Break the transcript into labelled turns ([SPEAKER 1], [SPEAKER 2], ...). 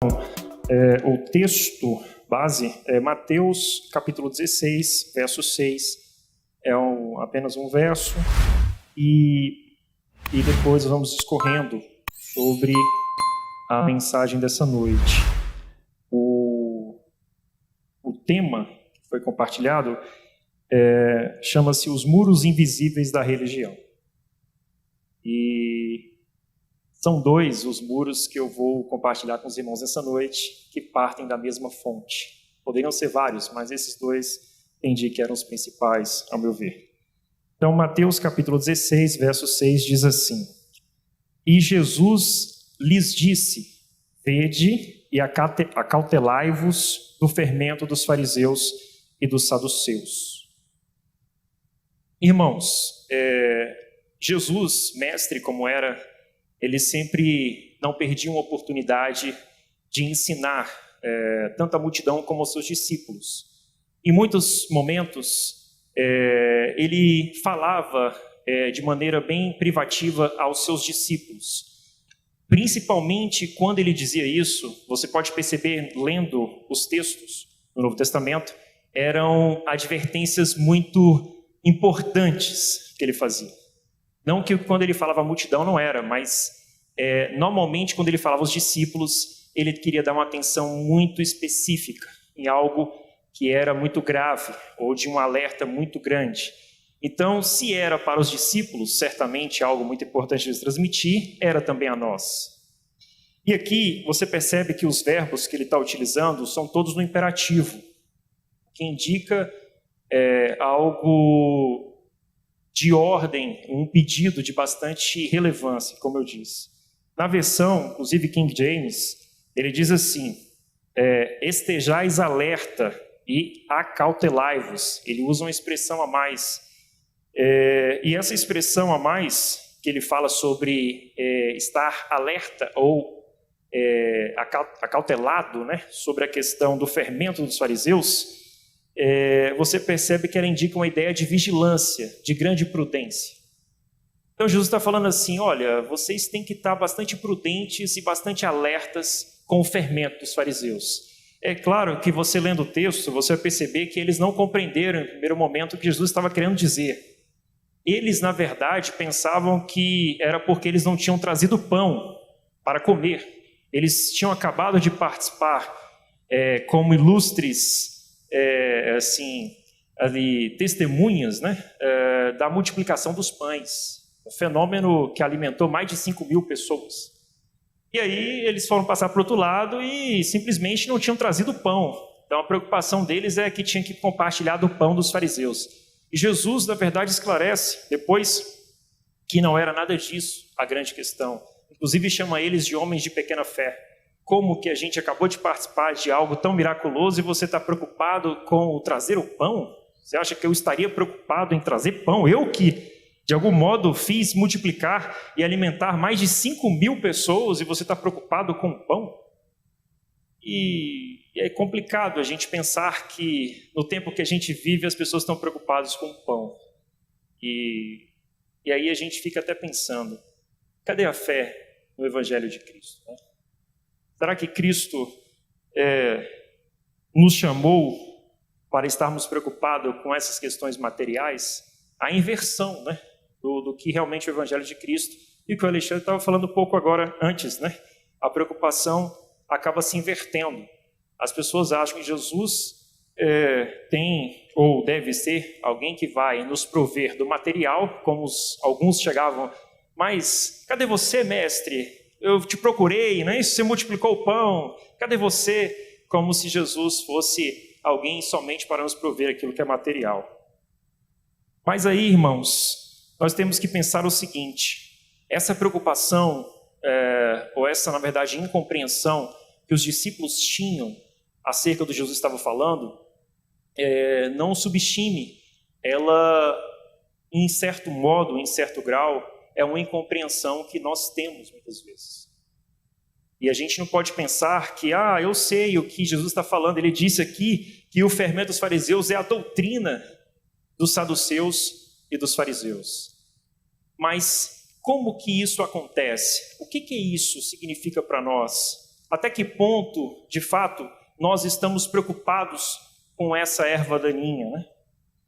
[SPEAKER 1] O texto base é Mateus capítulo 16, verso 6. É apenas um verso e depois vamos discorrendo sobre a mensagem dessa noite. O tema que foi compartilhado chama-se Os Muros Invisíveis da Religião. E são dois os muros que eu vou compartilhar com os irmãos essa noite, que partem da mesma fonte. Poderiam ser vários, mas esses dois entendi que eram os principais, ao meu ver. Então, Mateus capítulo 16, verso 6 diz assim: E Jesus lhes disse: Vede e acautelai-vos do fermento dos fariseus e dos saduceus. Irmãos, Jesus, mestre como era, ele sempre não perdia uma oportunidade de ensinar tanto a multidão como os seus discípulos. Em muitos momentos, ele falava de maneira bem privativa aos seus discípulos. Principalmente quando ele dizia isso, você pode perceber lendo os textos do Novo Testamento, eram advertências muito importantes que ele fazia. Não que quando ele falava a multidão não era, mas normalmente quando ele falava aos discípulos, ele queria dar uma atenção muito específica em algo que era muito grave ou de um alerta muito grande. Então, se era para os discípulos, certamente algo muito importante de transmitir, era também a nós. E aqui você percebe que os verbos que ele está utilizando são todos no imperativo, que indica algo de ordem, um pedido de bastante relevância, como eu disse. Na versão, inclusive King James, ele diz assim: estejais alerta e acautelai-vos. Ele usa uma expressão a mais. E essa expressão a mais, que ele fala sobre estar alerta ou acautelado, né, sobre a questão do fermento dos fariseus, você percebe que ela indica uma ideia de vigilância, de grande prudência. Então Jesus está falando assim: olha, vocês têm que estar bastante prudentes e bastante alertas com o fermento dos fariseus. É claro que você lendo o texto, você vai perceber que eles não compreenderam em primeiro momento o que Jesus estava querendo dizer. Eles, na verdade, pensavam que era porque eles não tinham trazido pão para comer. Eles tinham acabado de participar como ilustres testemunhas, né, da multiplicação dos pães. Um fenômeno que alimentou mais de 5.000 pessoas. E aí eles foram passar para o outro lado e simplesmente não tinham trazido pão. Então a preocupação deles é que tinha que compartilhar do pão dos fariseus. E Jesus, na verdade, esclarece depois que não era nada disso a grande questão. Inclusive chama eles de homens de pequena fé. Como que a gente acabou de participar de algo tão miraculoso e você está preocupado com trazer o pão? Você acha que eu estaria preocupado em trazer pão? Eu que, de algum modo, fiz multiplicar e alimentar mais de 5.000 pessoas e você está preocupado com o pão? E é complicado a gente pensar que no tempo que a gente vive as pessoas estão preocupadas com o pão. E aí a gente fica até pensando, cadê a fé no Evangelho de Cristo, né? Será que Cristo nos chamou para estarmos preocupados com essas questões materiais? A inversão, né, do que realmente é o Evangelho de Cristo. E o que o Alexandre estava falando um pouco agora antes, né? A preocupação acaba se invertendo. As pessoas acham que Jesus tem ou deve ser alguém que vai nos prover do material, como alguns chegavam: mas cadê você, mestre? Eu te procurei, não é isso? Você multiplicou o pão, cadê você? Como se Jesus fosse alguém somente para nos prover aquilo que é material. Mas aí, irmãos, nós temos que pensar o seguinte: essa preocupação, ou essa, na verdade, incompreensão que os discípulos tinham acerca do que Jesus estava falando, não subestime. Ela, em certo modo, em certo grau, é uma incompreensão que nós temos muitas vezes. E a gente não pode pensar que, eu sei o que Jesus está falando. Ele disse aqui que o fermento dos fariseus é a doutrina dos saduceus e dos fariseus. Mas como que isso acontece? O que isso significa para nós? Até que ponto, de fato, nós estamos preocupados com essa erva daninha, né?